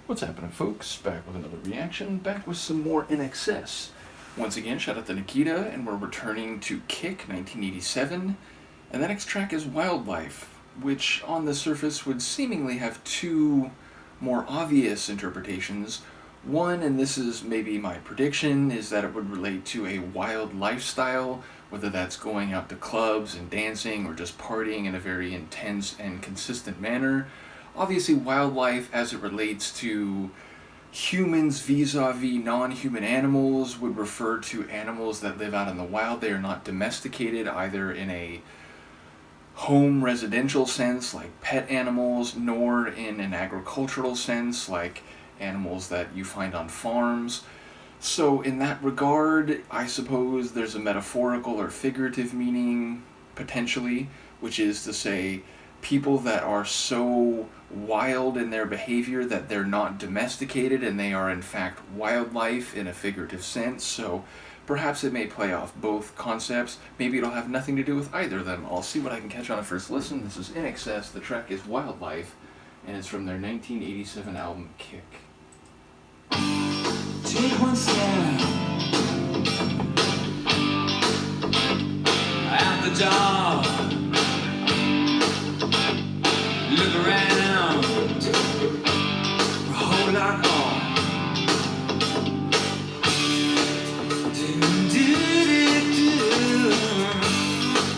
What's happening, folks? Back with another reaction, back with some more INXS. Once again, shout out to Nikita, and we're returning to Kick 1987, and the next track is Wildlife, which on the surface would seemingly have two more obvious interpretations. One, and this is maybe my prediction, is that it would relate to a wild lifestyle, whether that's going out to clubs and dancing or just partying in a very intense and consistent manner. Obviously, wildlife as it relates to humans vis-a-vis non-human animals would refer to animals that live out in the wild. They are not domesticated either in a home residential sense like pet animals, nor in an agricultural sense like animals that you find on farms. So in that regard, I suppose there's a metaphorical or figurative meaning, potentially, which is to say people that are so wild in their behavior that they're not domesticated and they are in fact wildlife in a figurative sense. So perhaps it may play off both concepts. Maybe it'll have nothing to do with either of them. I'll see what I can catch on a first listen. This is INXS, the track is Wildlife, and it's from their 1987 album Kick. Take one step out the door. Look around, a whole lot more.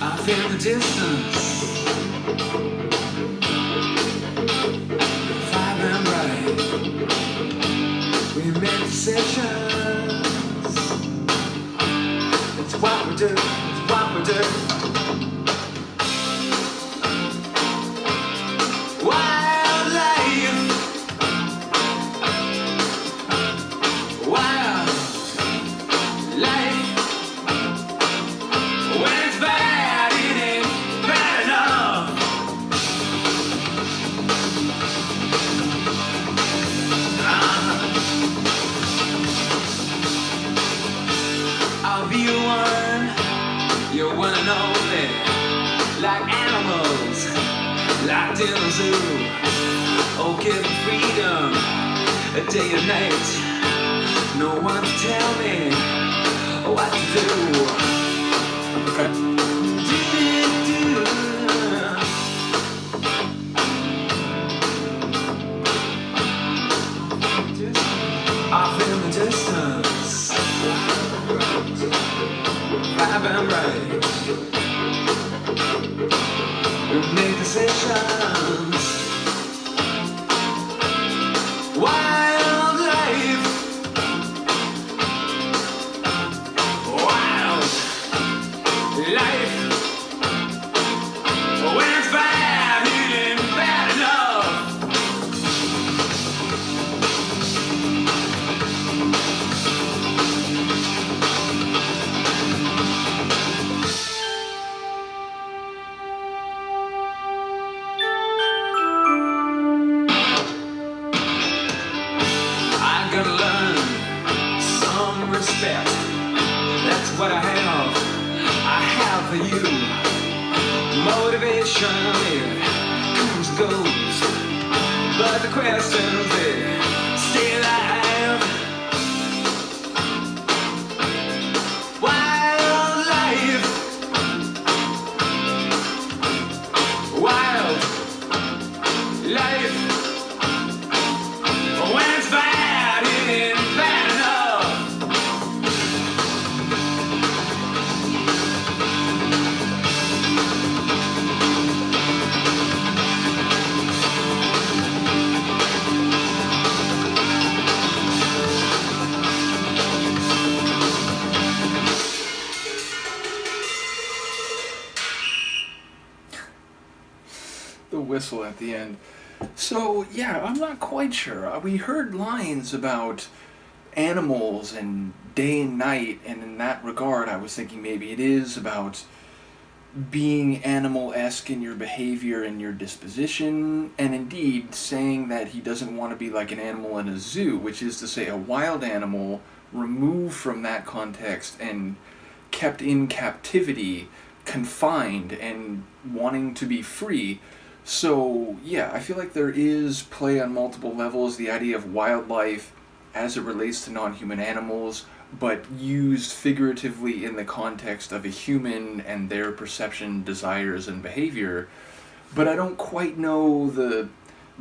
I feel the distance, vibrant bright. We make decisions. It's what we do, it's what we do. You're one and only, like animals, locked in a zoo. Oh, give me freedom, day and night. No one to tell me what to do. Okay. Off in the distance, vibrant bright. We make decisions. Wildlife, wild life. When it's bad, it ain't bad enough. Gotta learn some respect. That's what I have for you. Motivation, it comes and goes, but the questions, they stay alive. Wildlife, wild life. When it's bad, it ain't bad enough. The whistle at the end. So, yeah, I'm not quite sure. We heard lines about animals and day and night, and in that regard, I was thinking maybe it is about being animal-esque in your behavior and your disposition, and indeed saying that he doesn't want to be like an animal in a zoo, which is to say a wild animal removed from that context and kept in captivity, confined, and wanting to be free. So, yeah, I feel like there is play on multiple levels, the idea of wildlife as it relates to non-human animals, but used figuratively in the context of a human and their perception, desires, and behavior. But I don't quite know the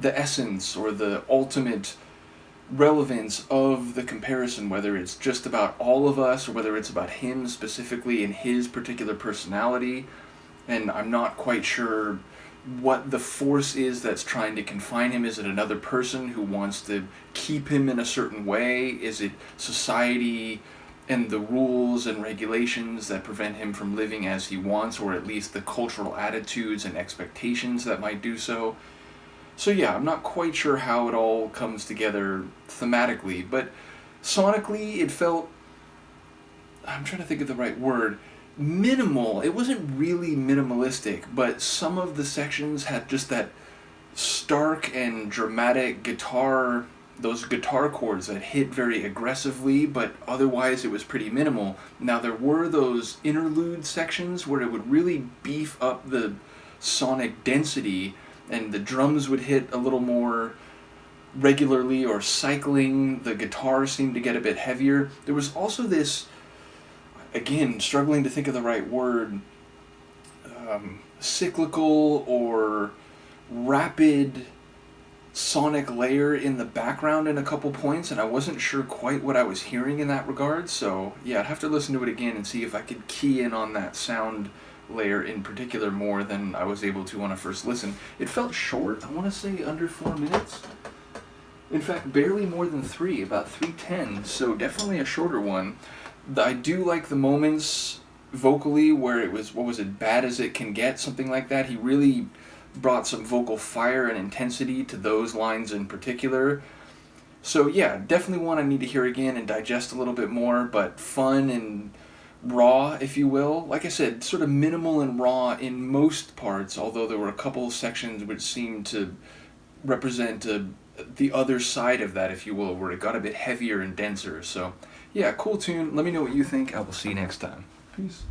essence or the ultimate relevance of the comparison, whether it's just about all of us or whether it's about him specifically and his particular personality. And I'm not quite sure what the force is that's trying to confine him. Is it another person who wants to keep him in a certain way? Is it society and the rules and regulations that prevent him from living as he wants, or at least the cultural attitudes and expectations that might do so? So yeah, I'm not quite sure how it all comes together thematically, but sonically it felt, I'm trying to think of the right word, minimal. It wasn't really minimalistic, but some of the sections had just that stark and dramatic guitar, those guitar chords that hit very aggressively, but otherwise it was pretty minimal. Now there were those interlude sections where it would really beef up the sonic density, and the drums would hit a little more regularly or cycling. The guitar seemed to get a bit heavier. There was also this, again, struggling to think of the right word, cyclical or rapid sonic layer in the background in a couple points, and I wasn't sure quite what I was hearing in that regard. So yeah, I'd have to listen to it again and see if I could key in on that sound layer in particular more than I was able to when I first listened. It felt short. I want to say under 4 minutes. In fact, barely more than 3, about 3:10, so definitely a shorter one. I do like the moments vocally where it was, what was it, Bad as It Can Get, something like that. He really brought some vocal fire and intensity to those lines in particular. So yeah, definitely one I need to hear again and digest a little bit more, but fun and raw, if you will. Like I said, sort of minimal and raw in most parts, although there were a couple sections which seemed to represent the other side of that, if you will, where it got a bit heavier and denser. So yeah, cool tune. Let me know what you think. I will see you next time. Peace.